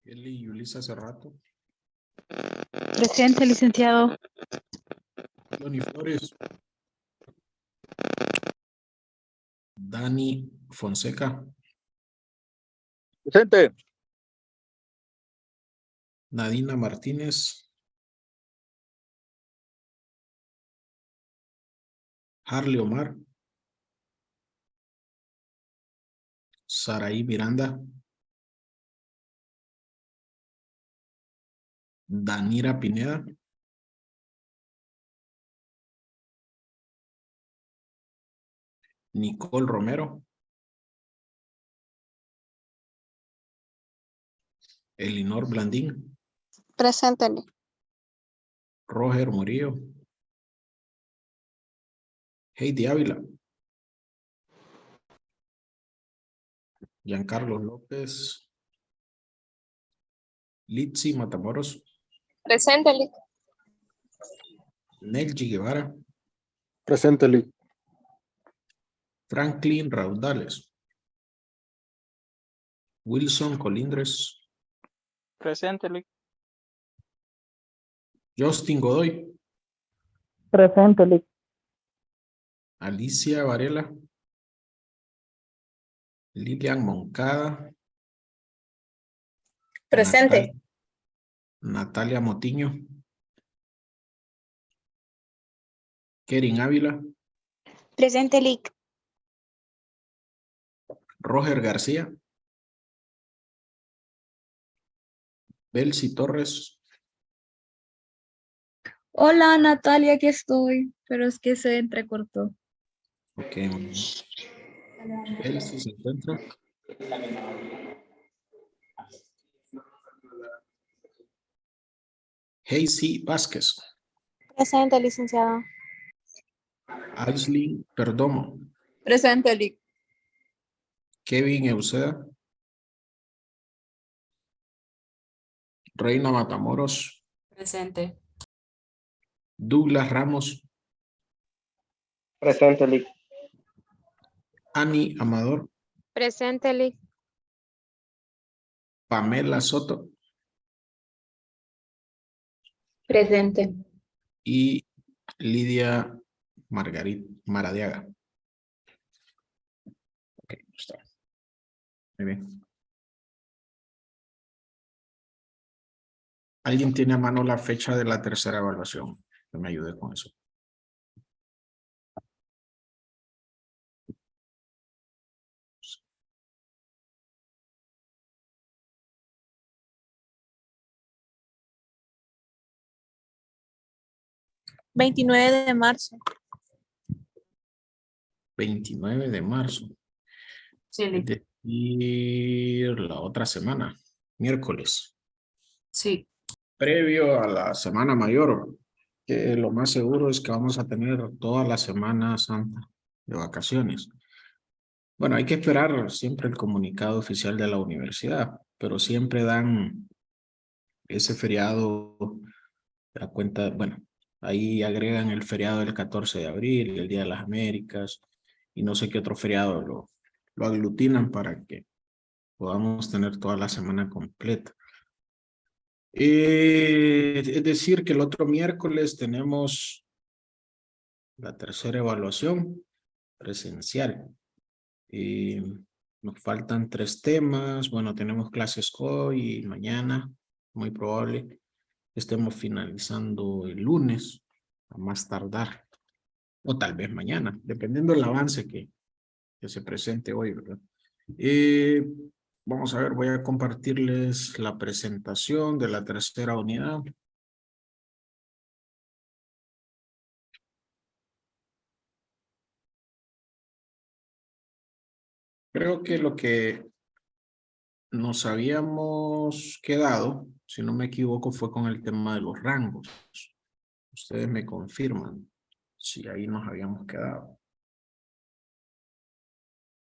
Eli y Yulisa hace rato. Presente, licenciado. Tony Flores. Dani Fonseca. Presente. Nadina Martínez. Harley Omar. Saraí Miranda. Danira Pineda. Nicole Romero. Elinor Blandín. Presente. Roger Murillo. Heidi Ávila. Giancarlo López. Litsi Matamoros. Presente. Nelji Guevara. Presente, Lee. Franklin Raudales. Wilson Colindres. Presente, Lee. Justin Godoy. Presente, Lee. Alicia Varela. Lilian Moncada. Presente. Natalia Motiño. Kerin Ávila. Presente, Lic. Roger García. Belsi Torres. Hola, Natalia, aquí estoy, pero es que se entrecortó. Ok. Belsi se encuentra. Hazy Vázquez. Presente, licenciado. Aislinn Perdomo. Presente, Lic. Kevin Euseda. Reina Matamoros. Presente. Douglas Ramos. Presente, Lee. Ani Amador. Presente, Lic. Pamela Soto. Presente. Y Lidia Maradiaga. Ok, está. Muy bien. ¿Alguien tiene a mano la fecha de la tercera evaluación? Que me ayude con eso. $29 de marzo. 29 de marzo. Sí, Es Lee. decir, la otra semana, miércoles. Sí. Previo a la Semana Mayor, que lo más seguro es que vamos a tener toda la Semana Santa de vacaciones. Bueno, hay que esperar siempre el comunicado oficial de la universidad, pero siempre dan ese feriado a cuenta, bueno, ahí agregan el feriado del 14 de abril, el Día de las Américas, y no sé qué otro feriado lo aglutinan para que podamos tener toda la semana completa. Es decir, que el otro miércoles tenemos la tercera evaluación presencial. Nos faltan 3 temas. Bueno, tenemos clases hoy y mañana, muy probable. Estemos finalizando el lunes, a más tardar, o tal vez mañana, dependiendo del avance que se presente hoy, ¿verdad? Vamos a ver, voy a compartirles la presentación de la tercera unidad. Creo que lo que nos habíamos quedado, si no me equivoco, fue con el tema de los rangos. Ustedes me confirman si ahí nos habíamos quedado.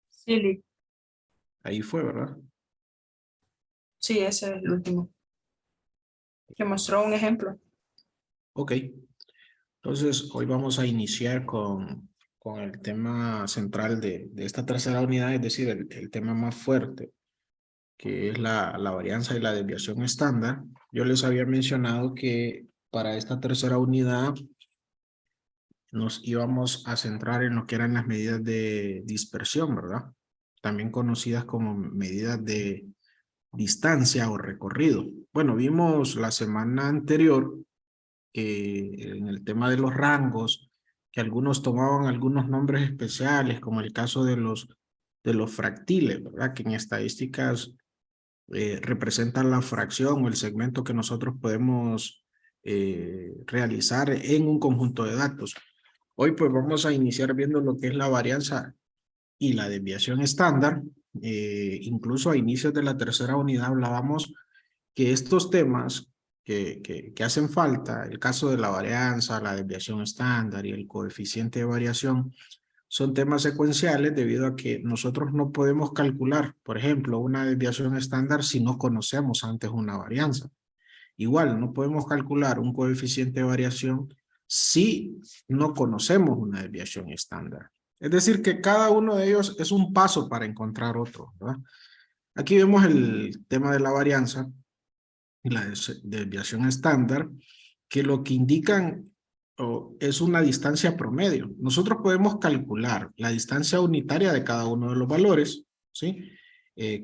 Sí, Lee. Ahí fue, ¿verdad? Sí, ese es el último. Que mostró un ejemplo. Ok. Entonces, hoy vamos a iniciar con el tema central de esta tercera unidad, es decir, el tema más fuerte, que es la varianza y la desviación estándar, yo les había mencionado que para esta tercera unidad nos íbamos a centrar en lo que eran las medidas de dispersión, ¿verdad? También conocidas como medidas de distancia o recorrido. Bueno, vimos la semana anterior en el tema de los rangos, que algunos tomaban algunos nombres especiales, como el caso de los fractiles, ¿verdad? Que en estadísticas representan la fracción o el segmento que nosotros podemos realizar en un conjunto de datos. Hoy pues vamos a iniciar viendo lo que es la varianza y la desviación estándar. Incluso a inicios de la tercera unidad hablábamos que estos temas que hacen falta, el caso de la varianza, la desviación estándar y el coeficiente de variación, son temas secuenciales debido a que nosotros no podemos calcular, por ejemplo, una desviación estándar si no conocemos antes una varianza. Igual, no podemos calcular un coeficiente de variación si no conocemos una desviación estándar. Es decir, que cada uno de ellos es un paso para encontrar otro, ¿verdad? Aquí vemos el tema de la varianza y la desviación estándar, que lo que indican es una distancia promedio. Nosotros podemos calcular la distancia unitaria de cada uno de los valores, ¿sí?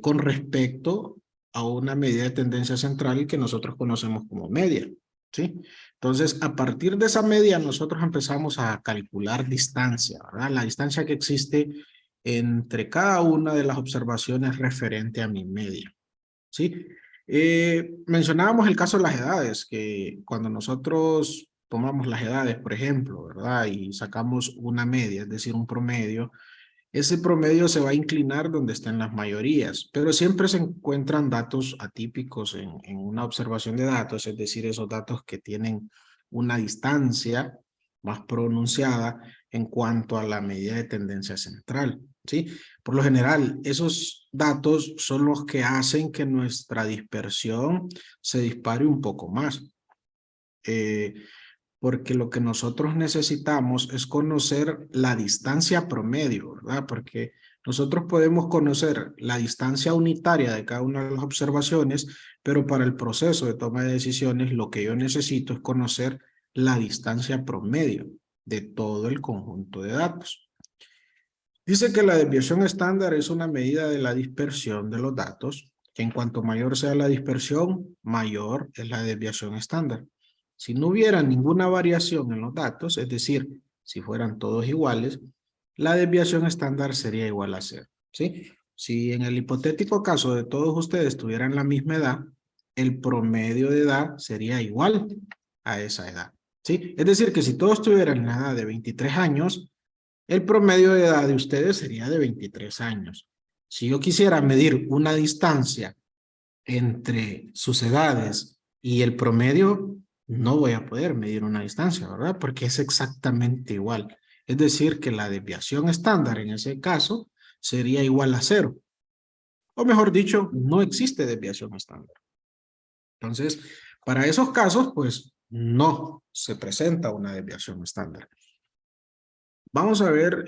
Con respecto a una medida de tendencia central que nosotros conocemos como media, ¿sí? Entonces, a partir de esa media, nosotros empezamos a calcular distancia, ¿verdad? La distancia que existe entre cada una de las observaciones referente a mi media, ¿sí? Mencionábamos el caso de las edades, que cuando nosotros tomamos las edades, por ejemplo, ¿verdad? Y sacamos una media, es decir, un promedio, ese promedio se va a inclinar donde estén las mayorías, pero siempre se encuentran datos atípicos en una observación de datos, es decir, esos datos que tienen una distancia más pronunciada en cuanto a la medida de tendencia central, ¿sí? Por lo general, esos datos son los que hacen que nuestra dispersión se dispare un poco más. Porque lo que nosotros necesitamos es conocer la distancia promedio, ¿verdad? Porque nosotros podemos conocer la distancia unitaria de cada una de las observaciones, pero para el proceso de toma de decisiones lo que yo necesito es conocer la distancia promedio de todo el conjunto de datos. Dice que la desviación estándar es una medida de la dispersión de los datos, que en cuanto mayor sea la dispersión, mayor es la desviación estándar. Si no hubiera ninguna variación en los datos, es decir, si fueran todos iguales, la desviación estándar sería igual a 0, ¿sí? Si en el hipotético caso de todos ustedes tuvieran la misma edad, el promedio de edad sería igual a esa edad, ¿sí? Es decir, que si todos tuvieran la edad de 23 años, el promedio de edad de ustedes sería de 23 años. Si yo quisiera medir una distancia entre sus edades y el promedio, no voy a poder medir una distancia, ¿verdad? Porque es exactamente igual. Es decir, que la desviación estándar en ese caso sería igual a 0. O mejor dicho, no existe desviación estándar. Entonces, para esos casos, pues no se presenta una desviación estándar. Vamos a ver,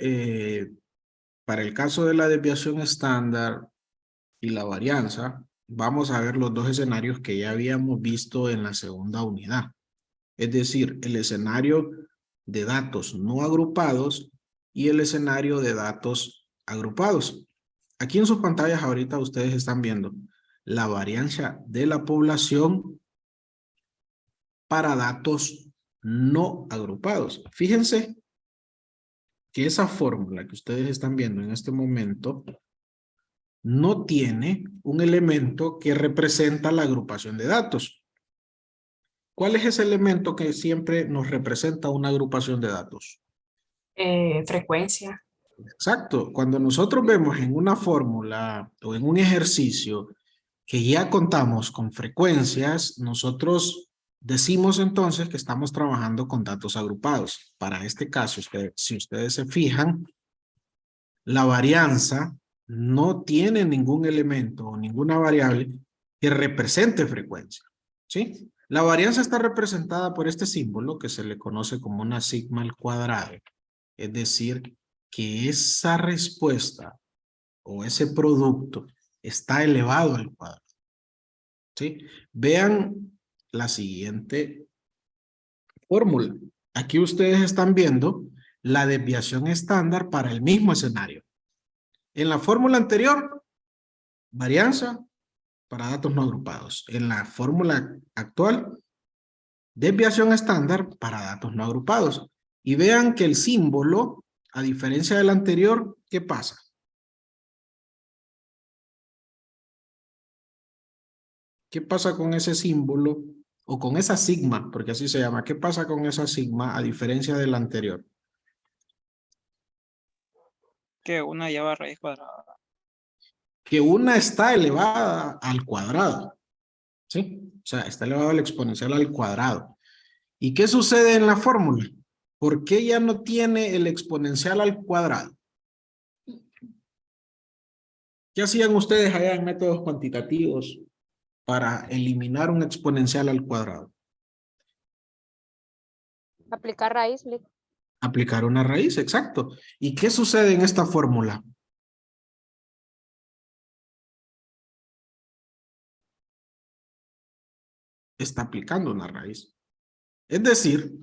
para el caso de la desviación estándar y la varianza, vamos a ver los dos escenarios que ya habíamos visto en la segunda unidad. Es decir, el escenario de datos no agrupados y el escenario de datos agrupados. Aquí en sus pantallas ahorita ustedes están viendo la varianza de la población para datos no agrupados. Fíjense que esa fórmula que ustedes están viendo en este momento no tiene un elemento que representa la agrupación de datos. ¿Cuál es ese elemento que siempre nos representa una agrupación de datos? Frecuencia. Exacto. Cuando nosotros vemos en una fórmula o en un ejercicio que ya contamos con frecuencias, nosotros decimos entonces que estamos trabajando con datos agrupados. Para este caso, si ustedes se fijan, la varianza no tiene ningún elemento o ninguna variable que represente frecuencia, ¿sí? La varianza está representada por este símbolo que se le conoce como una sigma al cuadrado. Es decir, que esa respuesta o ese producto está elevado al cuadrado. ¿Sí? Vean la siguiente fórmula. Aquí ustedes están viendo la desviación estándar para el mismo escenario. En la fórmula anterior, varianza para datos no agrupados. En la fórmula actual, desviación estándar para datos no agrupados. Y vean que el símbolo, a diferencia del anterior, ¿qué pasa? ¿Qué pasa con ese símbolo o con esa sigma? Porque así se llama. ¿Qué pasa con esa sigma a diferencia del anterior? Que una lleva raíz cuadrada. Que una está elevada al cuadrado. ¿Sí? O sea, está elevado al exponencial al cuadrado. ¿Y qué sucede en la fórmula? ¿Por qué ya no tiene el exponencial al cuadrado? ¿Qué hacían ustedes allá en métodos cuantitativos para eliminar un exponencial al cuadrado? Aplicar raíz, Lick. Aplicar una raíz, exacto. ¿Y qué sucede en esta fórmula? Está aplicando una raíz. Es decir,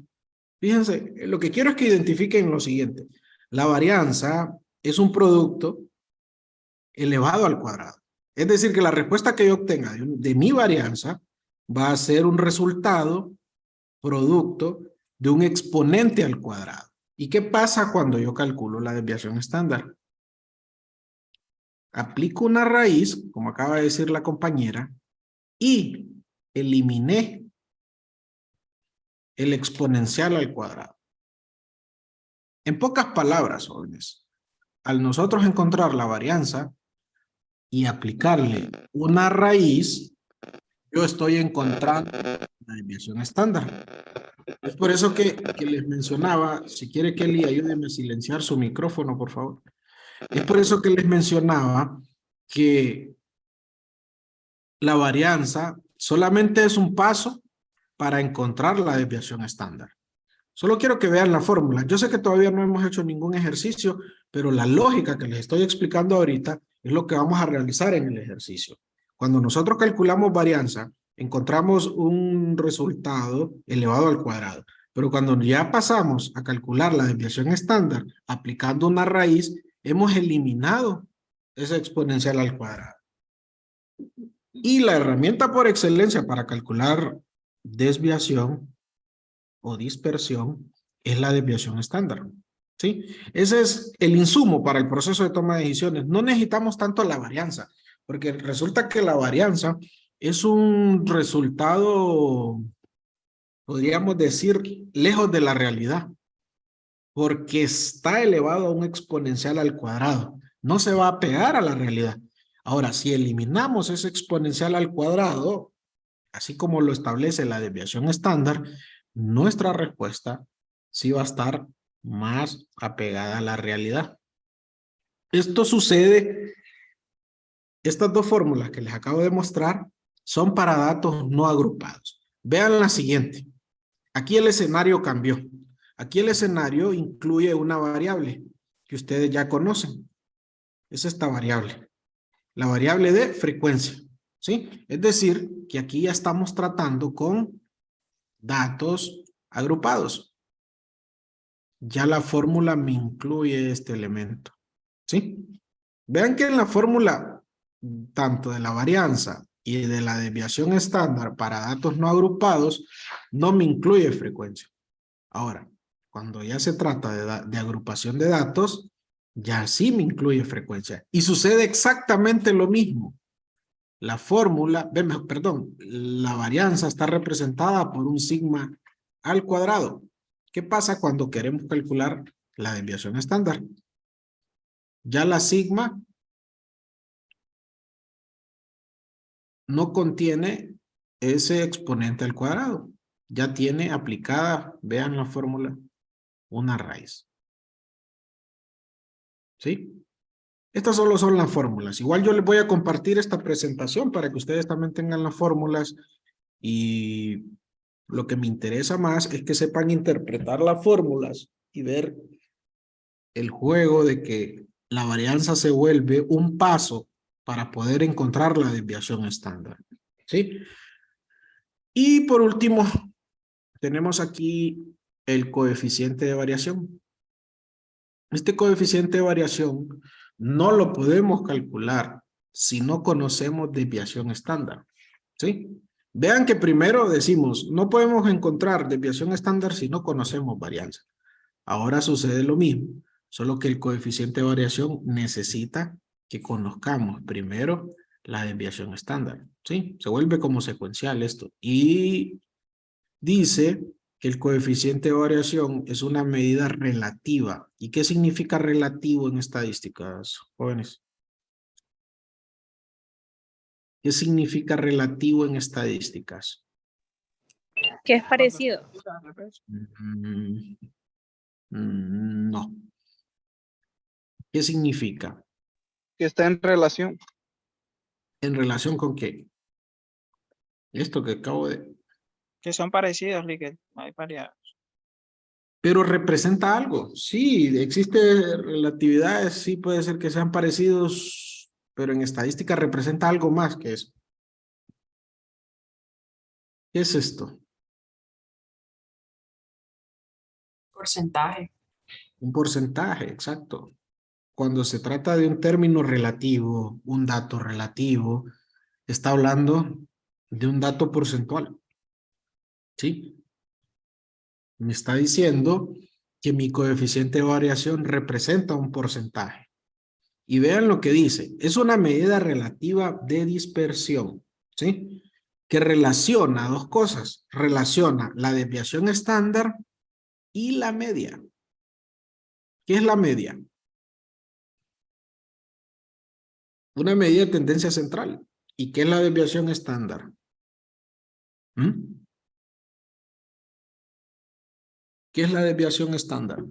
fíjense, lo que quiero es que identifiquen lo siguiente. La varianza es un producto elevado al cuadrado. Es decir, que la respuesta que yo obtenga de mi varianza va a ser un resultado producto de un exponente al cuadrado. ¿Y qué pasa cuando yo calculo la desviación estándar? Aplico una raíz, como acaba de decir la compañera, y eliminé el exponencial al cuadrado. En pocas palabras, jóvenes, al nosotros encontrar la varianza y aplicarle una raíz, yo estoy encontrando la desviación estándar. Es por eso que les mencionaba, si quiere Kelly, ayúdeme a silenciar su micrófono, por favor. Es por eso que les mencionaba que la varianza solamente es un paso para encontrar la desviación estándar. Solo quiero que vean la fórmula. Yo sé que todavía no hemos hecho ningún ejercicio, pero la lógica que les estoy explicando ahorita es lo que vamos a realizar en el ejercicio. Cuando nosotros calculamos varianza, encontramos un resultado elevado al cuadrado. Pero cuando ya pasamos a calcular la desviación estándar aplicando una raíz, hemos eliminado ese exponencial al cuadrado. Y la herramienta por excelencia para calcular desviación o dispersión es la desviación estándar. ¿Sí? Ese es el insumo para el proceso de toma de decisiones. No necesitamos tanto la varianza, porque resulta que la varianza es un resultado, podríamos decir, lejos de la realidad, porque está elevado a un exponencial al cuadrado. No se va a pegar a la realidad. Ahora, si eliminamos ese exponencial al cuadrado, así como lo establece la desviación estándar, nuestra respuesta sí va a estar más apegada a la realidad. Esto sucede, estas dos fórmulas que les acabo de mostrar son para datos no agrupados. Vean la siguiente. Aquí el escenario cambió. Aquí el escenario incluye una variable que ustedes ya conocen. Es esta variable. La variable de frecuencia. ¿Sí? Es decir, que aquí ya estamos tratando con datos agrupados. Ya la fórmula me incluye este elemento. ¿Sí? Vean que en la fórmula, tanto de la varianza y de la desviación estándar para datos no agrupados, no me incluye frecuencia. Ahora, cuando ya se trata de agrupación de datos, ya sí me incluye frecuencia. Y sucede exactamente lo mismo. La fórmula, perdón, la varianza está representada por un sigma al cuadrado. ¿Qué pasa cuando queremos calcular la desviación estándar? Ya la sigma no contiene ese exponente al cuadrado. Ya tiene aplicada, vean la fórmula, una raíz. ¿Sí? Estas solo son las fórmulas. Igual yo les voy a compartir esta presentación para que ustedes también tengan las fórmulas, y lo que me interesa más es que sepan interpretar las fórmulas y ver el juego de que la varianza se vuelve un paso para poder encontrar la desviación estándar. ¿Sí? Y por último, tenemos aquí el coeficiente de variación. Este coeficiente de variación no lo podemos calcular si no conocemos desviación estándar. ¿Sí? Vean que primero decimos, no podemos encontrar desviación estándar si no conocemos varianza. Ahora sucede lo mismo, solo que el coeficiente de variación necesita que conozcamos primero la desviación estándar. ¿Sí? Se vuelve como secuencial esto. Y dice que el coeficiente de variación es una medida relativa. ¿Y qué significa relativo en estadísticas, jóvenes? ¿Qué significa relativo en estadísticas? Que es parecido. No. ¿Qué significa? Que está en relación. ¿En relación con qué? Esto que acabo de... Que son parecidos, que hay varias. Pero representa algo. Sí, existe relatividades, sí puede ser que sean parecidos, pero en estadística representa algo más que eso. ¿Qué es esto? Porcentaje. Un porcentaje, exacto. Cuando se trata de un término relativo, un dato relativo, está hablando de un dato porcentual. ¿Sí? Me está diciendo que mi coeficiente de variación representa un porcentaje. Y vean lo que dice. Es una medida relativa de dispersión. ¿Sí? Que relaciona dos cosas. Relaciona la desviación estándar y la media. ¿Qué es la media? Una medida de tendencia central. ¿Y qué es la desviación estándar? ¿Mm? ¿Qué es la desviación estándar?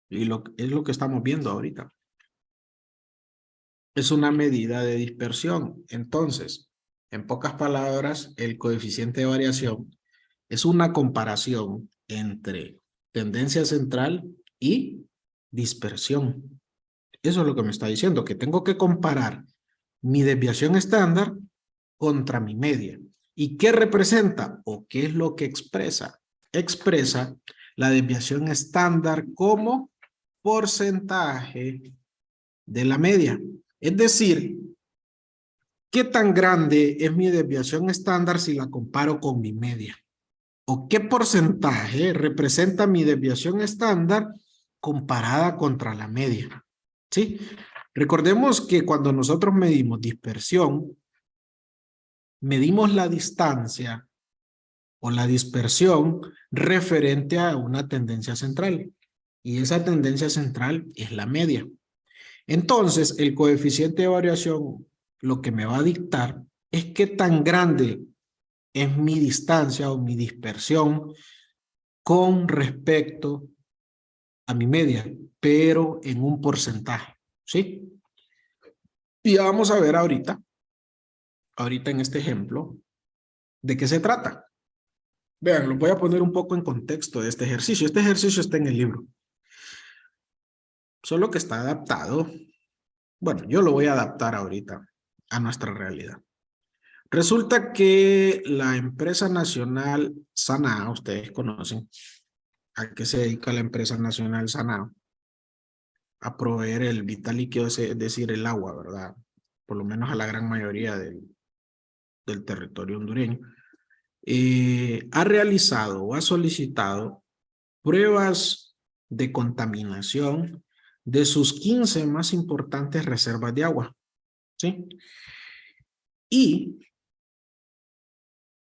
Y es lo que estamos viendo ahorita. Es una medida de dispersión. Entonces, en pocas palabras, el coeficiente de variación es una comparación entre tendencia central y dispersión. Eso es lo que me está diciendo, que tengo que comparar mi desviación estándar contra mi media. ¿Y qué representa o qué es lo que expresa? Expresa la desviación estándar como porcentaje de la media. Es decir, ¿qué tan grande es mi desviación estándar si la comparo con mi media? ¿O qué porcentaje representa mi desviación estándar comparada contra la media? ¿Sí? Recordemos que cuando nosotros medimos dispersión, medimos la distancia o la dispersión referente a una tendencia central. Y esa tendencia central es la media. Entonces, el coeficiente de variación lo que me va a dictar es qué tan grande es mi distancia o mi dispersión con respecto a mi media, pero en un porcentaje, ¿sí? Y ya vamos a ver ahorita en este ejemplo, ¿de qué se trata? Vean, lo voy a poner un poco en contexto de este ejercicio. Este ejercicio está en el libro. Solo que está adaptado. Bueno, yo lo voy a adaptar ahorita a nuestra realidad. Resulta que la empresa nacional Sanaa, ustedes conocen, ¿a qué se dedica la empresa nacional Sanaa? A proveer el vital líquido, es decir, el agua, ¿verdad? Por lo menos a la gran mayoría del territorio hondureño. Ha realizado o ha solicitado pruebas de contaminación de sus 15 más importantes reservas de agua, ¿sí? Y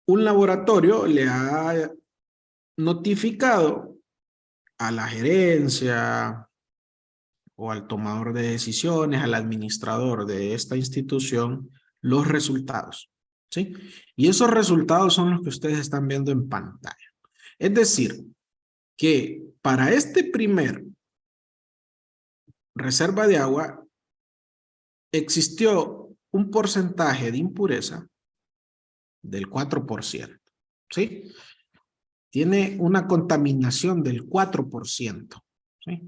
un laboratorio le ha notificado a la gerencia o al tomador de decisiones, al administrador de esta institución, los resultados, ¿sí? Y esos resultados son los que ustedes están viendo en pantalla. Es decir, que para este primer reserva de agua existió un porcentaje de impureza del 4%, ¿sí? Tiene una contaminación del 4%, ¿sí?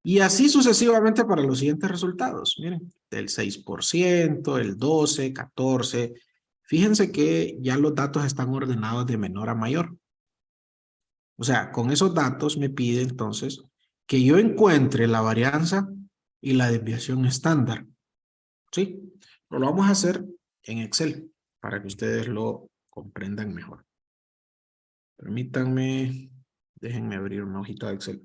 Y así sucesivamente para los siguientes resultados. Miren, del 6%, el 12, 14. Fíjense que ya los datos están ordenados de menor a mayor. O sea, con esos datos me pide entonces que yo encuentre la varianza y la desviación estándar. ¿Sí? Pero lo vamos a hacer en Excel para que ustedes lo comprendan mejor. Permítanme, déjenme abrir una hojita de Excel.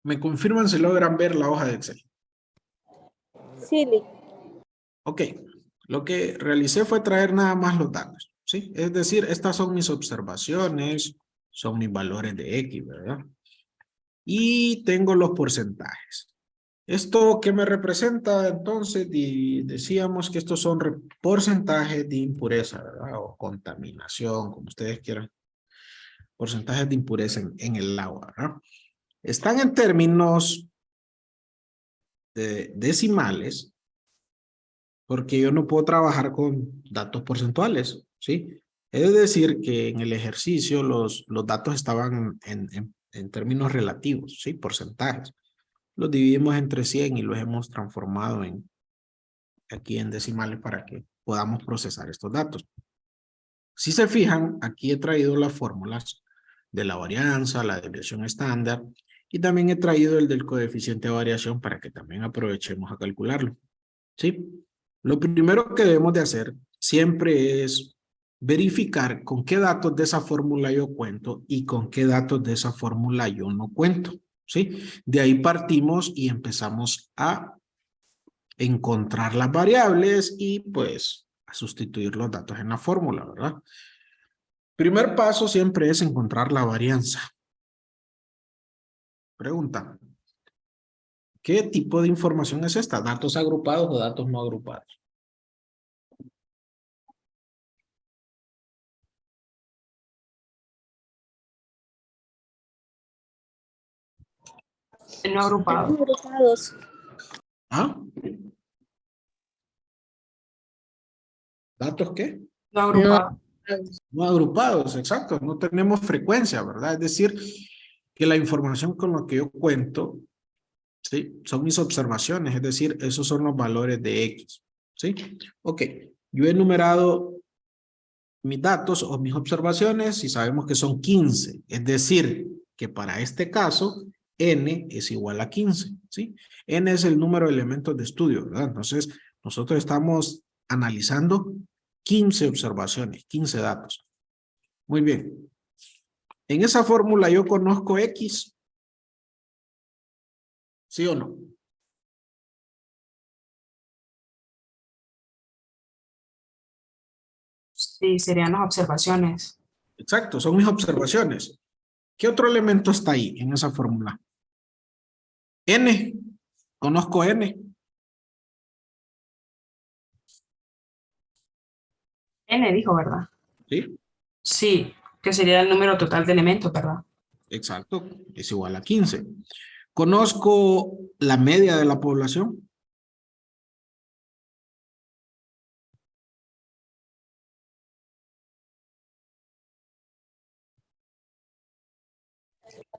¿Me confirman si logran ver la hoja de Excel? Sí, Lick. Ok, lo que realicé fue traer nada más los datos, ¿sí? Es decir, estas son mis observaciones, son mis valores de X, ¿verdad? Y tengo los porcentajes. ¿Esto qué me representa? Entonces, decíamos que estos son porcentajes de impureza, ¿verdad? O contaminación, como ustedes quieran. Porcentajes de impureza en el agua, ¿verdad? Están en términos decimales, porque yo no puedo trabajar con datos porcentuales, ¿sí? Es decir, que en el ejercicio los datos estaban en términos relativos, ¿sí? Porcentajes. Los dividimos entre 100 y los hemos transformado aquí en decimales para que podamos procesar estos datos. Si se fijan, aquí he traído las fórmulas de la varianza, la desviación estándar, y también he traído el del coeficiente de variación para que también aprovechemos a calcularlo. ¿Sí? Lo primero que debemos de hacer siempre es verificar con qué datos de esa fórmula yo cuento y con qué datos de esa fórmula yo no cuento. ¿Sí? De ahí partimos y empezamos a encontrar las variables y pues a sustituir los datos en la fórmula, ¿verdad? Primer paso siempre es encontrar la varianza. Pregunta. ¿Qué tipo de información es esta? ¿Datos agrupados o datos no agrupados? No agrupado. Agrupados. ¿Ah? ¿Datos qué? No No. agrupado. No agrupados, exacto. No tenemos frecuencia, ¿verdad? Es decir, que la información con la que yo cuento, ¿sí? Son mis observaciones, es decir, esos son los valores de X, ¿sí? Ok, yo he enumerado mis datos o mis observaciones y sabemos que son 15, es decir, que para este caso, N es igual a 15, ¿sí? N es el número de elementos de estudio, ¿verdad? Entonces, nosotros estamos analizando 15 observaciones, 15 datos. Muy bien. En esa fórmula yo conozco X, ¿sí o no? Sí, serían las observaciones. Exacto, son mis observaciones. ¿Qué otro elemento está ahí en esa fórmula? N. Conozco N. N dijo, ¿verdad? ¿Sí? Sí, que sería el número total de elementos, ¿verdad? Exacto. Es igual a 15. ¿Conozco la media de la población?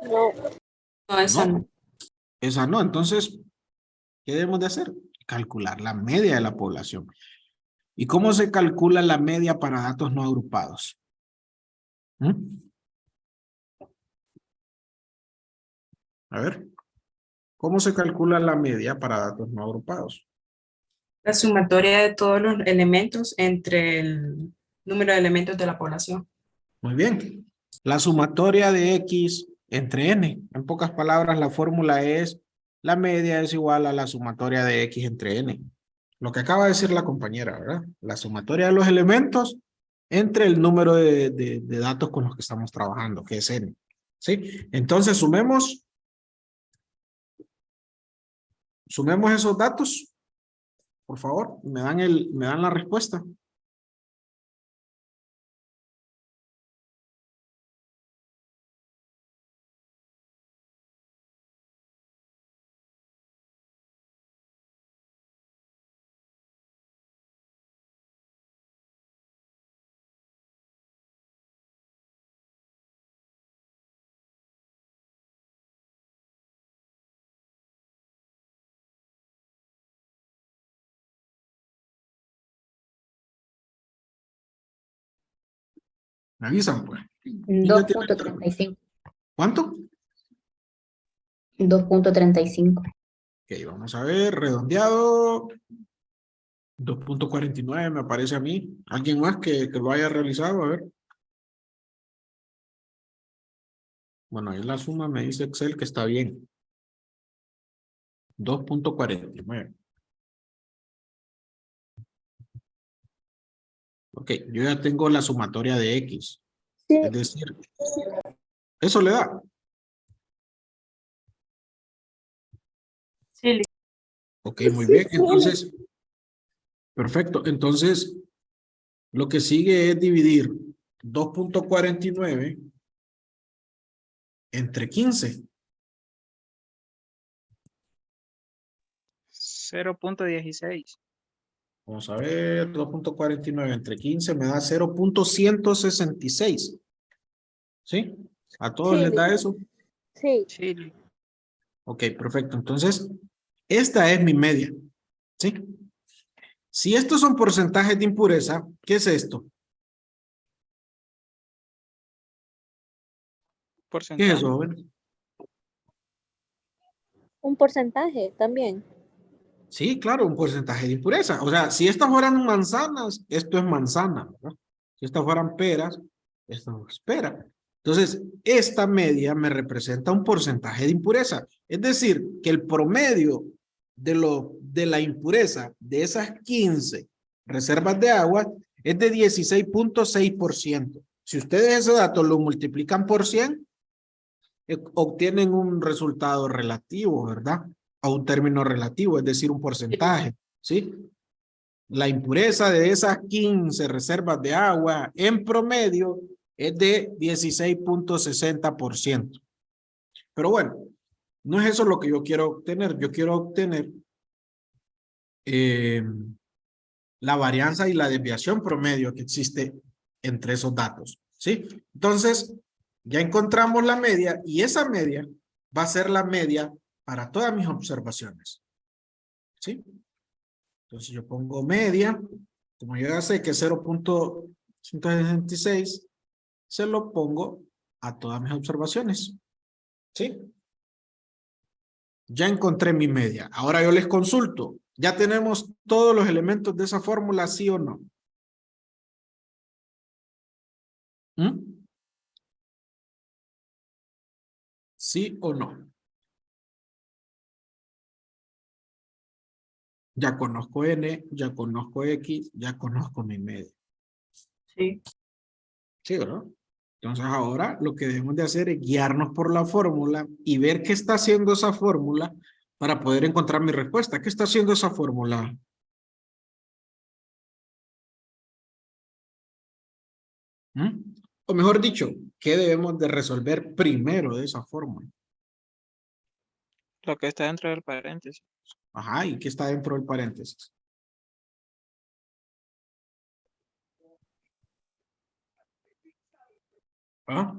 No. No, esa No. no. Esa no. Entonces, ¿qué debemos de hacer? Calcular la media de la población. ¿Y cómo se calcula la media para datos no agrupados? ¿Mm? A ver, ¿cómo se calcula la media para datos no agrupados? La sumatoria de todos los elementos entre el número de elementos de la población. Muy bien. La sumatoria de X entre N. En pocas palabras, la fórmula es la media es igual a la sumatoria de X entre N. Lo que acaba de decir la compañera, ¿verdad? La sumatoria de los elementos entre el número de datos con los que estamos trabajando, que es N. ¿Sí? Entonces, sumemos esos datos, por favor. Me dan la respuesta. Me avisan, pues. ¿Quién ya tiene el cálculo? 2.35. ¿Cuánto? 2.35. Ok, vamos a ver, redondeado. 2.49 me parece a mí. ¿Alguien más que lo haya realizado? A ver. Bueno, ahí la suma me dice Excel que está bien. 2.49. Ok, yo ya tengo la sumatoria de X. Sí, Es decir, eso le da. Sí, Ok, muy bien. Entonces, perfecto. Entonces, lo que sigue es dividir 2.49 entre 15. 0.16. Vamos a ver, 2.49 entre 15 me da 0.166. ¿Sí? ¿A todos sí, les da eso? sí. Sí, Ok, perfecto. Entonces, esta es mi media. ¿Sí? Si estos son porcentajes de impureza, ¿qué es esto? ¿Qué es porcentaje. eso, joven? Un porcentaje también. Sí, claro, un porcentaje de impureza. O sea, si estas fueran manzanas, esto es manzana, ¿verdad? Si estas fueran peras, esto es pera. Entonces, esta media me representa un porcentaje de impureza. Es decir, que el promedio de la impureza de esas 15 reservas de agua es de 16.6%. Si ustedes ese dato lo multiplican por 100, obtienen un resultado relativo, ¿verdad? A un término relativo, es decir, un porcentaje, ¿sí? La impureza de esas 15 reservas de agua en promedio es de 16.60%. Pero bueno, no es eso lo que yo quiero obtener. Yo quiero obtener la varianza y la desviación promedio que existe entre esos datos, ¿sí? Entonces, ya encontramos la media y esa media va a ser la media para todas mis observaciones, ¿sí? Entonces yo pongo media, como yo ya sé que es 0.166, se lo pongo a todas mis observaciones, ¿sí? Ya encontré mi media. Ahora yo les consulto, ¿ya tenemos todos los elementos de esa fórmula, sí o no? ¿Mm? ¿Sí o no? Ya conozco N, ya conozco X, ya conozco mi media. sí. ¿Sí o no? Entonces ahora lo que debemos de hacer es guiarnos por la fórmula y ver qué está haciendo esa fórmula para poder encontrar mi respuesta. ¿Qué está haciendo esa fórmula? ¿Mm? O mejor dicho, ¿qué debemos de resolver primero de esa fórmula? Lo que está dentro del paréntesis. Ajá, ¿y qué está dentro del paréntesis? ¿Ah?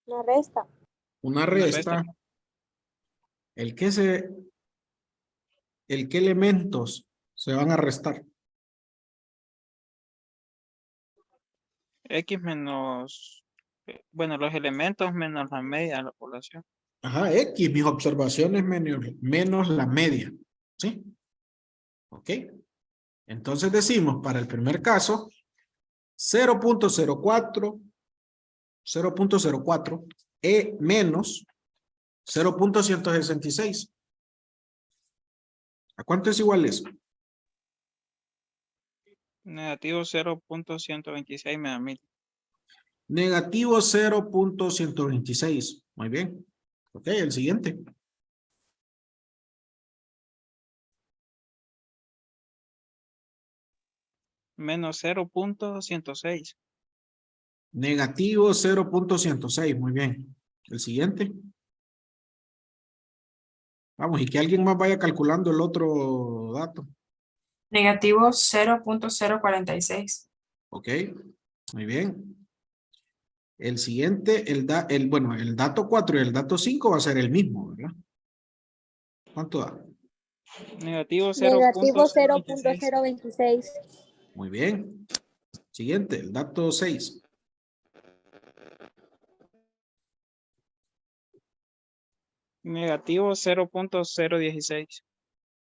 La resta. Una Una resta. resta. ¿El qué elementos se van a restar? X menos, bueno, los elementos menos la media de la población. Ajá, X, mis observaciones menos la media. ¿Sí? ¿Ok? Entonces decimos para el primer caso 0.04 menos 0.166. ¿A cuánto es igual eso? Negativo 0.126 me da 1000. Negativo 0.126. Muy bien. Ok, el siguiente. Menos 0.106. Negativo 0.106. Muy bien. El siguiente. Vamos, y que alguien más vaya calculando el otro dato. Negativo 0.046. Ok, muy bien. El siguiente, el dato 4 y el dato 5 va a ser el mismo, ¿verdad? ¿Cuánto da? Negativo Negativo 0.026. 0.026. Muy bien. Siguiente, el dato 6. Negativo 0.016.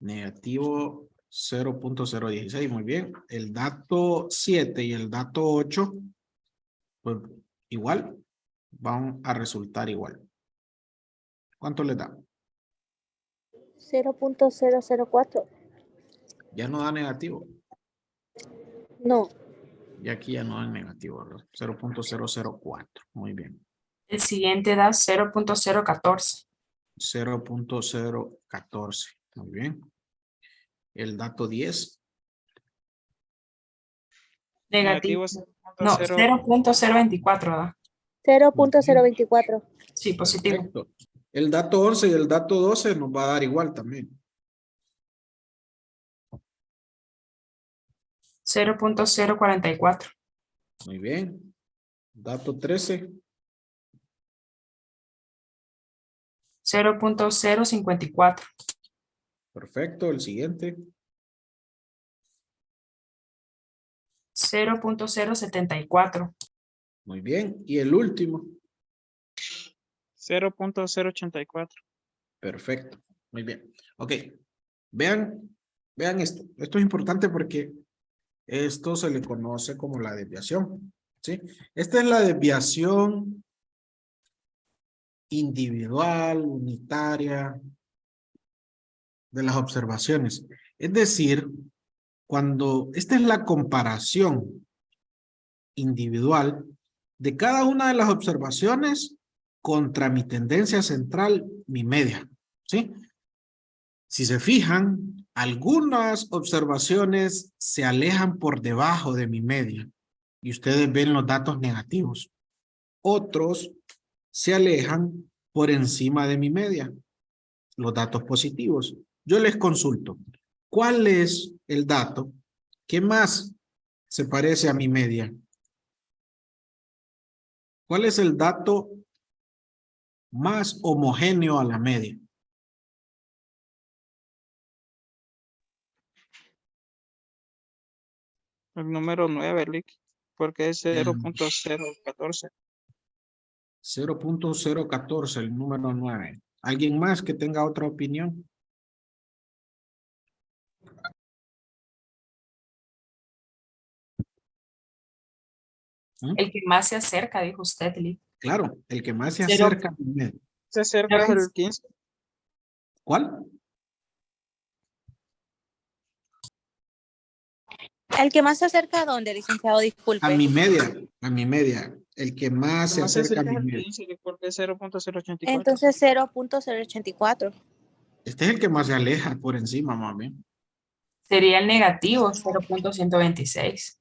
Negativo 0.016. Muy bien. El dato 7 y el dato 8, pues igual, van a resultar igual. ¿Cuánto les da? 0.004. Ya no da negativo. No. Y aquí ya no da negativo, ¿verdad? 0.004. Muy bien. El siguiente da 0.014. 0.014. Muy bien. El dato 10. Negativo. Negativo No, 0.0. 0.024 da. 0.024. Sí, positivo. Perfecto. El dato 11 y el dato 12 nos va a dar igual también. 0.044. Muy bien. Dato 13. 0.054. Perfecto. El siguiente. 0.074. Muy bien. Y el último. 0.084. Perfecto. Muy bien. Ok. Vean esto. Esto es importante porque esto se le conoce como la desviación. ¿Sí? Esta es la desviación individual, unitaria de las observaciones. Es decir, cuando esta es la comparación individual de cada una de las observaciones contra mi tendencia central, mi media, ¿sí? Si se fijan, algunas observaciones se alejan por debajo de mi media y ustedes ven los datos negativos. Otros se alejan por encima de mi media, los datos positivos. Yo les consulto, ¿cuál es el dato que más se parece a mi media? ¿Cuál es el dato más homogéneo a la media? El número 9, Lick, porque es El 0.014. 0.014, el número 9. ¿Alguien más que tenga otra opinión? ¿Mm? El que más se acerca, dijo usted, Lee. Claro, el que más se Cero. acerca a mi media. Se acerca el 15. ¿Cuál? El que más se acerca a dónde, licenciado, disculpe. A mi media. El que más se Nomás se acerca a acerca mi al media. 15 porque es 0.084. Entonces 0.084. Este es el que más se aleja por encima, mami. Sería el negativo, 0.126.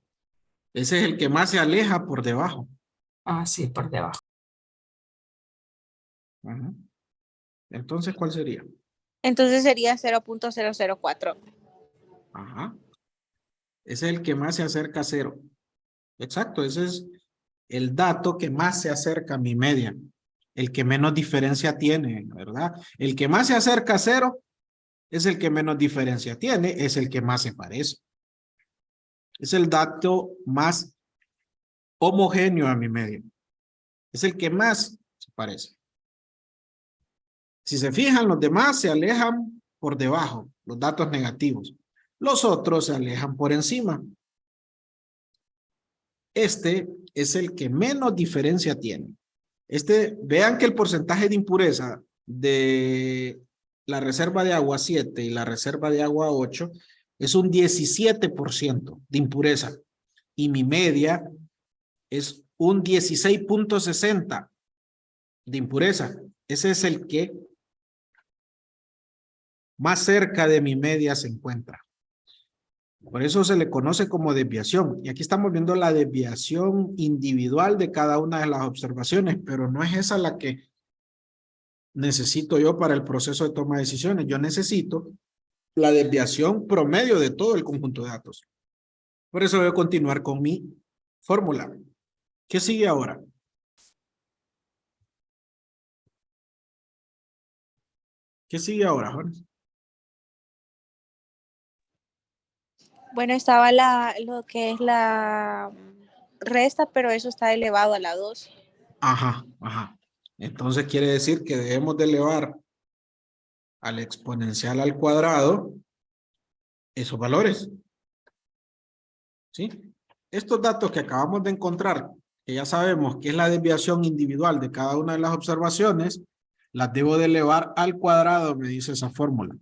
Ese es el que más se aleja por debajo. Ah, sí, por debajo. Ajá. Entonces, ¿cuál sería? Entonces sería 0.004. Ajá. Ese es el que más se acerca a cero. Exacto, ese es el dato que más se acerca a mi media. El que menos diferencia tiene, ¿verdad? El que más se acerca a cero es el que menos diferencia tiene, es el que más se parece. Es el dato más homogéneo a mi media. Es el que más se parece. Si se fijan, los demás se alejan por debajo, los datos negativos. Los otros se alejan por encima. Este es el que menos diferencia tiene. Vean que el porcentaje de impureza de la reserva de agua 7 y la reserva de agua 8 es un 17% de impureza. Y mi media es un 16.60 de impureza. Ese es el que más cerca de mi media se encuentra. Por eso se le conoce como desviación. Y aquí estamos viendo la desviación individual de cada una de las observaciones, pero no es esa la que necesito yo para el proceso de toma de decisiones. Yo necesito la desviación promedio de todo el conjunto de datos. Por eso voy a continuar con mi fórmula. ¿Qué sigue ahora? ¿Qué sigue ahora, Jones? Bueno, estaba lo que es la resta, pero eso está elevado a la 2. Ajá, ajá. Entonces quiere decir que debemos de elevar al exponencial al cuadrado esos valores. ¿Sí? Estos datos que acabamos de encontrar, que ya sabemos que es la desviación individual de cada una de las observaciones, las debo de elevar al cuadrado, me dice esa fórmula.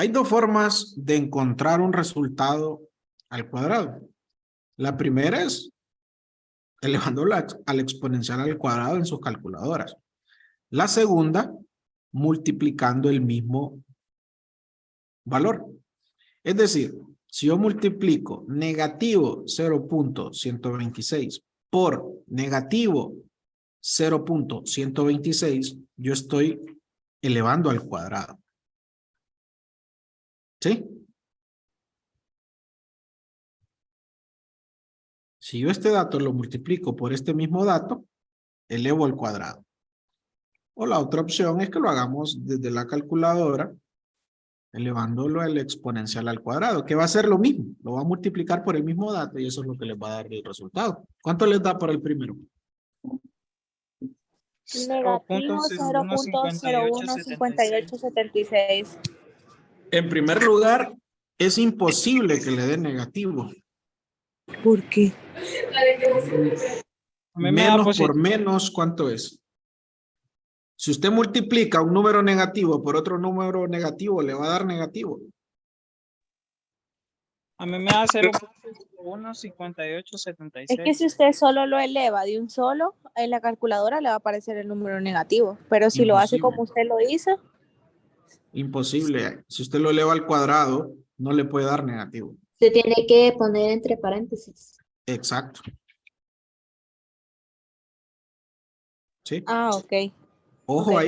Hay dos formas de encontrar un resultado al cuadrado. La primera es elevándola al exponencial al cuadrado en sus calculadoras. La segunda, multiplicando el mismo valor. Es decir, si yo multiplico negativo 0.126 por negativo 0.126, yo estoy elevando al cuadrado. ¿Sí? Si yo este dato lo multiplico por este mismo dato, elevo al cuadrado. O la otra opción es que lo hagamos desde la calculadora, elevándolo al exponencial al cuadrado, que va a ser lo mismo. Lo va a multiplicar por el mismo dato y eso es lo que les va a dar el resultado. ¿Cuánto les da por el primero? Negativo 0.015876. En primer lugar, es imposible que le dé negativo. ¿Por qué? A mí me da Menos positivo. por menos, ¿cuánto es? Si usted multiplica un número negativo por otro número negativo, le va a dar negativo. A mí me da 0.15876. Es que si usted solo lo eleva de un solo, en la calculadora le va a aparecer el número negativo. Pero si lo hace Imposible. como usted lo hizo, Imposible. Si usted lo eleva al cuadrado, no le puede dar negativo. Se tiene que poner entre paréntesis. Exacto. ¿Sí? ok. Ojo Ok.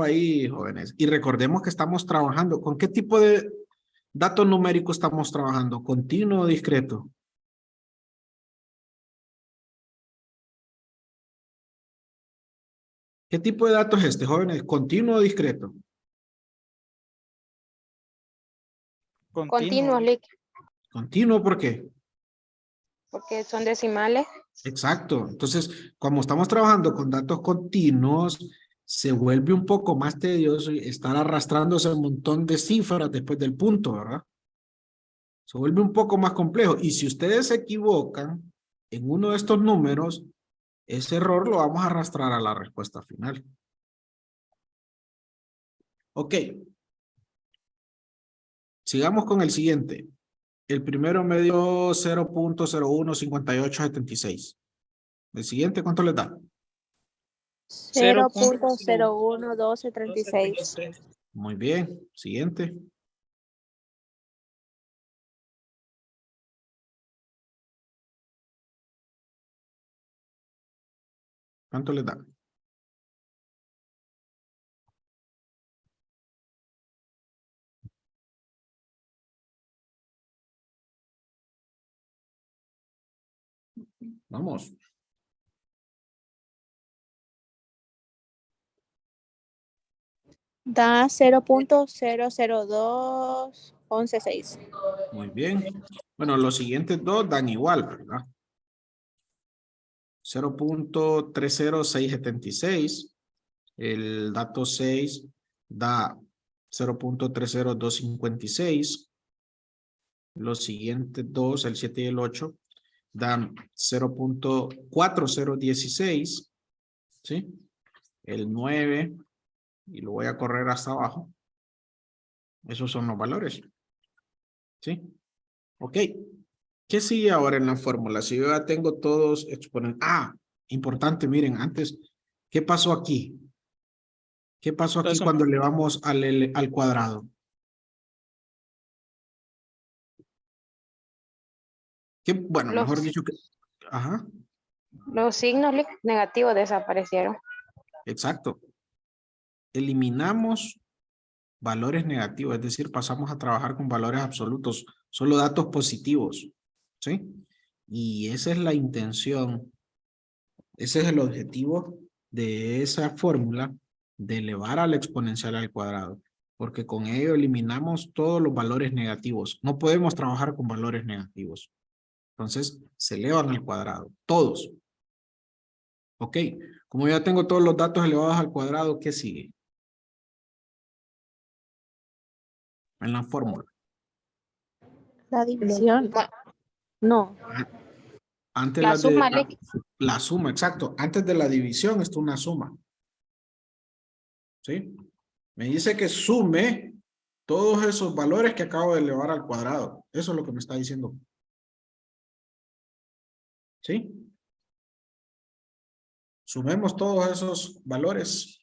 ahí, jóvenes. Y recordemos que estamos trabajando. ¿Con qué tipo de dato numérico estamos trabajando? ¿Continuo o discreto? ¿Qué tipo de dato es este, jóvenes? ¿Continuo o discreto? Continuo. Continuo, ¿por qué? Porque son decimales. Exacto. Entonces, como estamos trabajando con datos continuos, se vuelve un poco más tedioso estar arrastrando ese montón de cifras después del punto, ¿verdad? Se vuelve un poco más complejo. Y si ustedes se equivocan en uno de estos números, ese error lo vamos a arrastrar a la respuesta final. Ok. Sigamos con el siguiente. El primero me dio 0.015876. El siguiente, ¿cuánto le da? 0.011236. Muy bien. Siguiente. ¿Cuánto le da? Vamos. Da 0.002116. Muy bien. Bueno, los siguientes dos dan igual, ¿verdad? 0.306776. El dato 6 da 0.30256. Los siguientes dos, el 7 y el 8, dan 0.4016. ¿Sí? El 9, y lo voy a correr hasta abajo. Esos son los valores. ¿Sí? Ok. ¿Qué sigue ahora en la fórmula? Si yo ya tengo todos exponentes. Ah, importante, miren, antes, ¿qué pasó aquí? ¿Qué pasó aquí Entonces, cuando elevamos al cuadrado? ¿Qué? Bueno, mejor Los, dicho que... Ajá, los signos negativos desaparecieron. exacto. Eliminamos valores negativos, es decir, pasamos a trabajar con valores absolutos, solo datos positivos, ¿sí? Y esa es la intención, ese es el objetivo de esa fórmula de elevar a la exponencial al cuadrado, porque con ello eliminamos todos los valores negativos. No podemos trabajar con valores negativos. Entonces, se elevan al cuadrado, todos. Ok, como ya tengo todos los datos elevados al cuadrado, ¿qué sigue? En la fórmula. La división. No. Ah, antes La suma la suma, exacto. Antes de la división está una suma. ¿Sí? Me dice que sume todos esos valores que acabo de elevar al cuadrado. Eso es lo que me está diciendo. ¿Sí? Sumemos todos esos valores.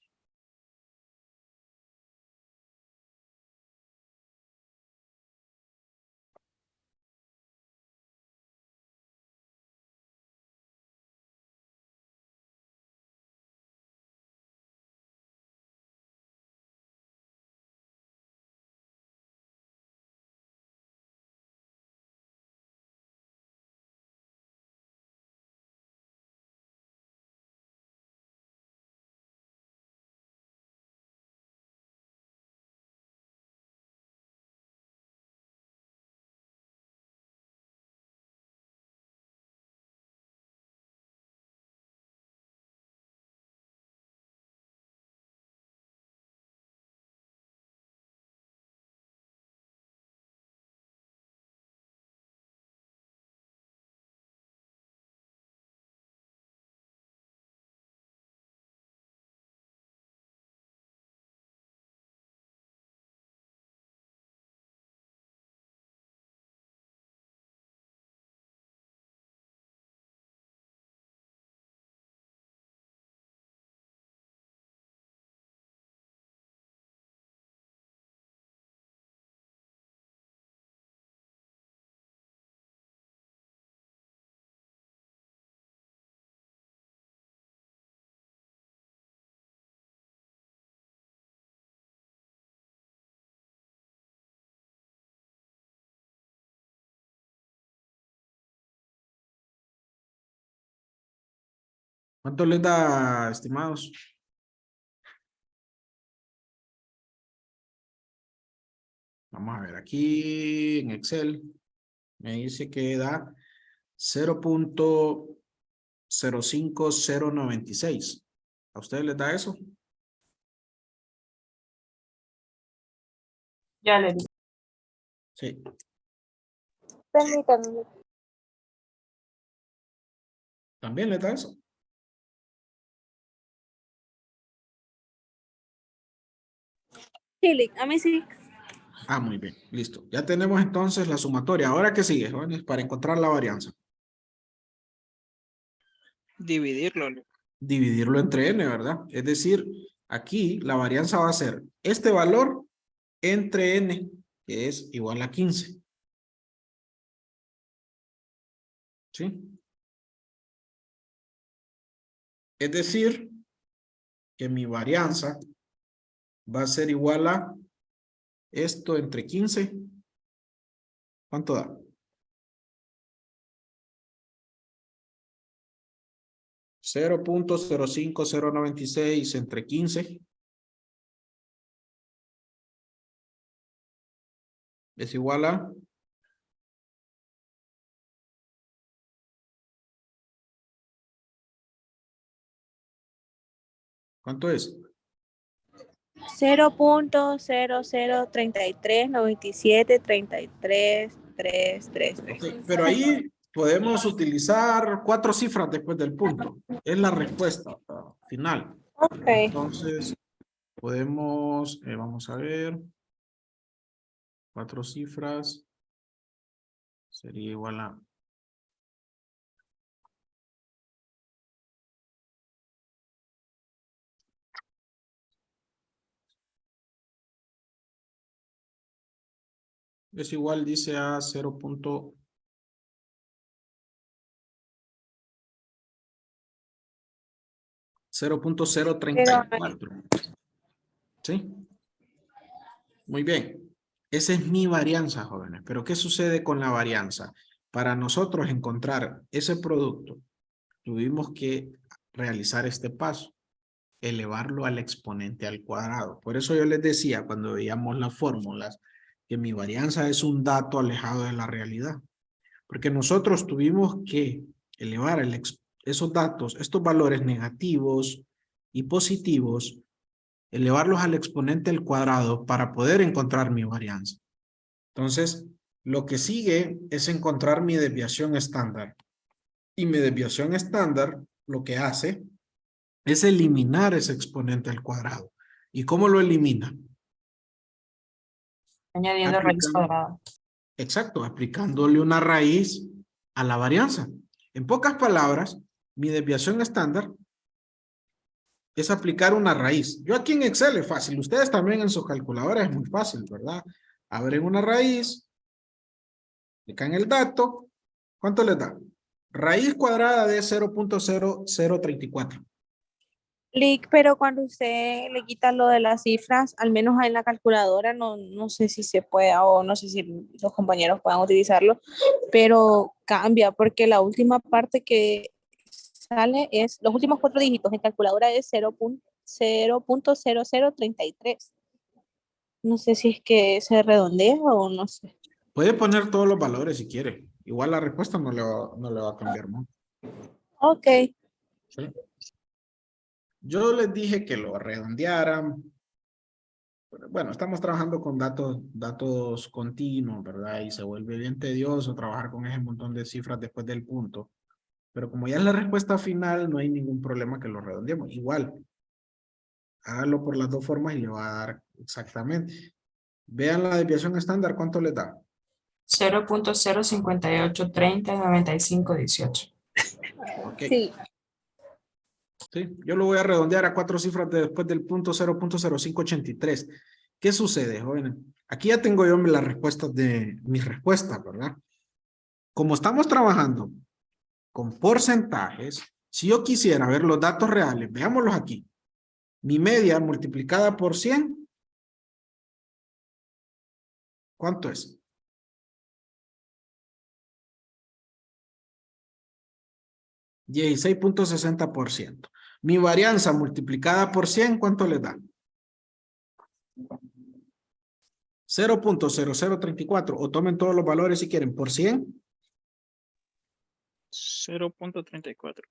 ¿Cuánto les da, estimados? Vamos a ver, aquí en Excel me dice que da 0.05096. ¿A ustedes les da eso? Ya le di. Sí. Permítanme. ¿También les da eso? Sí, a mí sí. Ah, muy bien, listo. Ya tenemos entonces la sumatoria. ¿Ahora qué sigue, jóvenes? Para encontrar la varianza. Dividirlo. Dividirlo entre n, ¿verdad? Es decir, aquí la varianza va a ser este valor entre n, que es igual a 15. ¿Sí? Es decir, que mi varianza va a ser igual a esto entre 15. ¿Cuánto da? 0.05096 entre 15 es igual a ¿cuánto es? 0.0033973333. Ok, pero ahí podemos utilizar 4 cifras después del punto. Es la respuesta final. Ok. Entonces, podemos, vamos a ver, 4 cifras sería igual a es igual, dice a 0.034. ¿Sí? Muy bien. Esa es mi varianza, jóvenes. Pero ¿qué sucede con la varianza? Para nosotros encontrar ese producto, tuvimos que realizar este paso, elevarlo al exponente al cuadrado. Por eso yo les decía cuando veíamos las fórmulas que mi varianza es un dato alejado de la realidad. Porque nosotros tuvimos que elevar esos datos, estos valores negativos y positivos, elevarlos al exponente al cuadrado para poder encontrar mi varianza. Entonces, lo que sigue es encontrar mi desviación estándar. Y mi desviación estándar lo que hace es eliminar ese exponente al cuadrado. ¿Y cómo lo elimina? Añadiendo raíz cuadrada. Exacto, aplicándole una raíz a la varianza. En pocas palabras, mi desviación estándar es aplicar una raíz. Yo aquí en Excel es fácil, ustedes también en sus calculadoras es muy fácil, ¿verdad? Abren una raíz, aplican el dato, ¿cuánto les da? Raíz cuadrada de 0.0034. Lick, pero cuando usted le quita lo de las cifras, al menos en la calculadora, no sé si se pueda o no sé si los compañeros puedan utilizarlo, pero cambia porque la última parte que sale es, los últimos 4 dígitos en calculadora es 0.0033. No sé si es que se redondea o no sé. Puede poner todos los valores si quiere. Igual la respuesta no le va a cambiar mucho. Ok. ¿Sí? Yo les dije que lo redondearan. Bueno, estamos trabajando con datos continuos, ¿verdad? Y se vuelve bien tedioso trabajar con ese montón de cifras después del punto. Pero como ya es la respuesta final, no hay ningún problema que lo redondeemos. Igual, hágalo por las dos formas y le va a dar exactamente. Vean la desviación estándar, ¿cuánto le da? 0.058309518. Ok. Sí. Sí, yo lo voy a redondear a 4 cifras después del punto 0.0583. ¿Qué sucede, jóvenes? Aquí ya tengo yo las respuestas de mis respuestas, ¿verdad? Como estamos trabajando con porcentajes, si yo quisiera ver los datos reales, veámoslos aquí. Mi media multiplicada por 100, ¿cuánto es? %16.60%. Mi varianza multiplicada por 100, ¿cuánto le da? 0.0034. O tomen todos los valores si quieren. Por 100. 0.34.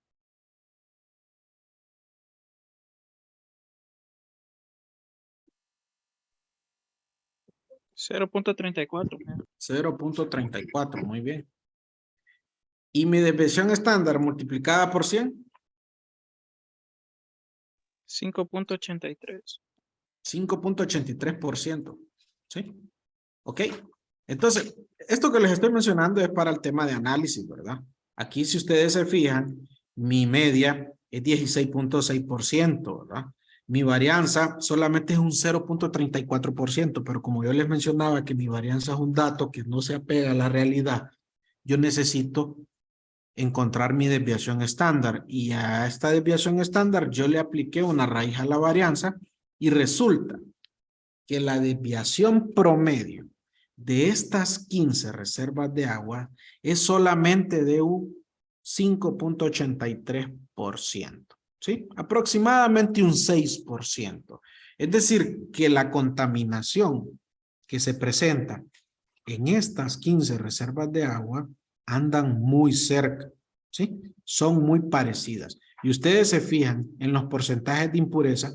0.34. 0.34, muy bien. ¿Y mi desviación estándar multiplicada por 100? 5.83. 5.83%. ¿Sí? ¿Ok? Entonces, esto que les estoy mencionando es para el tema de análisis, ¿verdad? Aquí, si ustedes se fijan, mi media es 16.6%, ¿verdad? Mi varianza solamente es un 0.34%, pero como yo les mencionaba que mi varianza es un dato que no se apega a la realidad, yo necesito encontrar mi desviación estándar. Y a esta desviación estándar yo le apliqué una raíz a la varianza y resulta que la desviación promedio de estas 15 reservas de agua es solamente de un 5.83%, ¿sí? Aproximadamente un 6%. Es decir, que la contaminación que se presenta en estas 15 reservas de agua andan muy cerca, ¿sí? Son muy parecidas. Y ustedes se fijan en los porcentajes de impureza,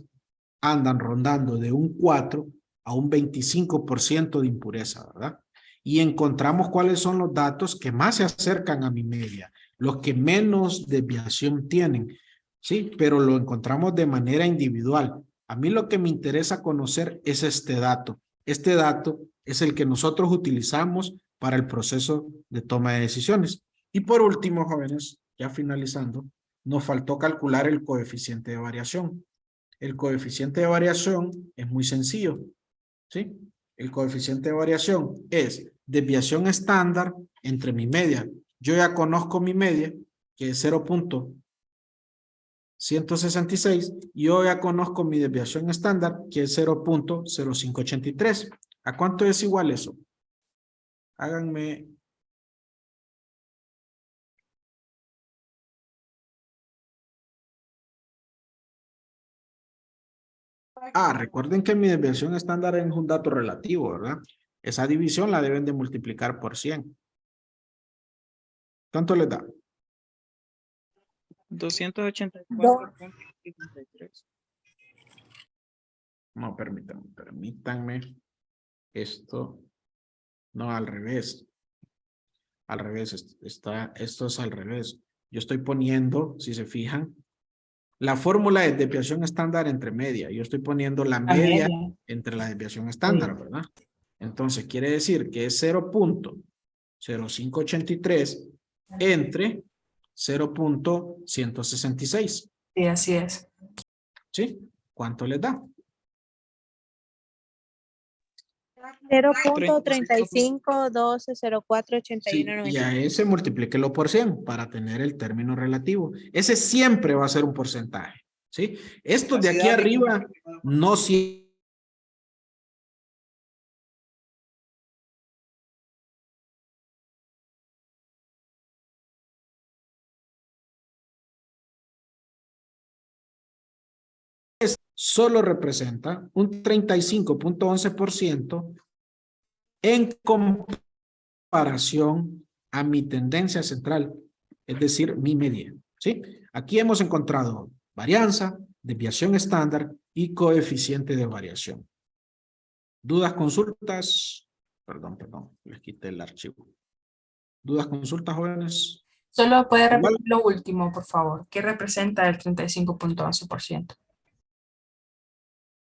andan rondando de un 4 a un 25% de impureza, ¿verdad? Y encontramos cuáles son los datos que más se acercan a mi media, los que menos desviación tienen, ¿sí? Pero lo encontramos de manera individual. A mí lo que me interesa conocer es este dato. Este dato es el que nosotros utilizamos para el proceso de toma de decisiones. Y por último, jóvenes, ya finalizando, nos faltó calcular el coeficiente de variación. El coeficiente de variación es muy sencillo, ¿sí? El coeficiente de variación es desviación estándar entre mi media. Yo ya conozco mi media, que es 0.166, y yo ya conozco mi desviación estándar, que es 0.0583. ¿A cuánto es igual eso? Háganme... recuerden que mi desviación estándar es un dato relativo, ¿verdad? Esa división la deben de multiplicar por 100. ¿Cuánto les da? 284.53. No, permítanme. Esto, no, al revés. Al revés, esto es al revés. Yo estoy poniendo, si se fijan, la fórmula de desviación estándar entre media. Yo estoy poniendo la media entre la desviación estándar, ¿verdad? Entonces, quiere decir que es 0.0583 entre 0.166. Sí, así es. ¿Sí? ¿Cuánto les da? 0.3512048191. Sí, y a ese multiplíquelo por 100 para tener el término relativo. Ese siempre va a ser un porcentaje, ¿sí? Estos de aquí arriba no siempre. Solo representa un 35.11% en comparación a mi tendencia central, es decir, mi media, ¿sí? Aquí hemos encontrado varianza, desviación estándar y coeficiente de variación. ¿Dudas, consultas? Perdón, les quité el archivo. ¿Dudas, consultas, jóvenes? Solo puede repetir lo último, por favor. ¿Qué representa el 35.11%?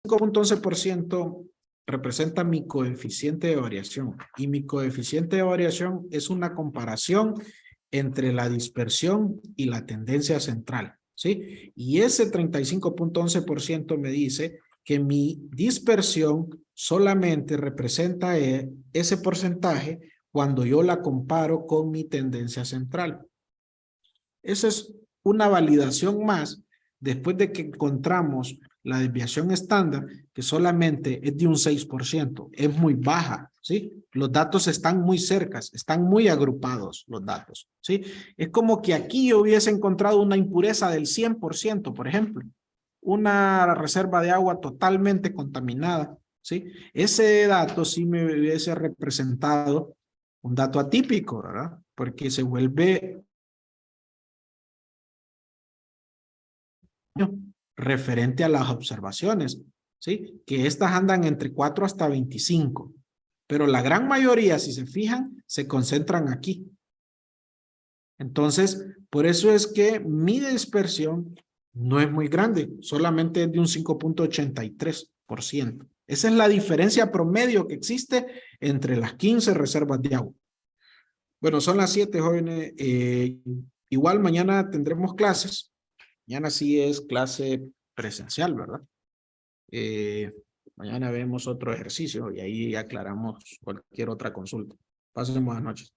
5.11% representa mi coeficiente de variación, y mi coeficiente de variación es una comparación entre la dispersión y la tendencia central, ¿sí? Y ese 35.11% me dice que mi dispersión solamente representa ese porcentaje cuando yo la comparo con mi tendencia central. Esa es una validación más después de que encontramos la desviación estándar, que solamente es de un 6%, es muy baja, ¿sí? Los datos están muy cercas, están muy agrupados los datos, ¿sí? Es como que aquí yo hubiese encontrado una impureza del 100%, por ejemplo, una reserva de agua totalmente contaminada, ¿sí? Ese dato sí me hubiese representado un dato atípico, ¿verdad? Porque se vuelve referente a las observaciones, ¿sí? Que estas andan entre 4 hasta 25, pero la gran mayoría, si se fijan, se concentran aquí. Entonces, por eso es que mi dispersión no es muy grande, solamente es de un 5.83%. 10%. Esa es la diferencia promedio que existe entre las 15 reservas de agua. Bueno, son las 7, jóvenes. Igual mañana tendremos clases. Mañana sí es clase presencial, ¿verdad? Mañana vemos otro ejercicio y ahí aclaramos cualquier otra consulta. Pasen buenas noches.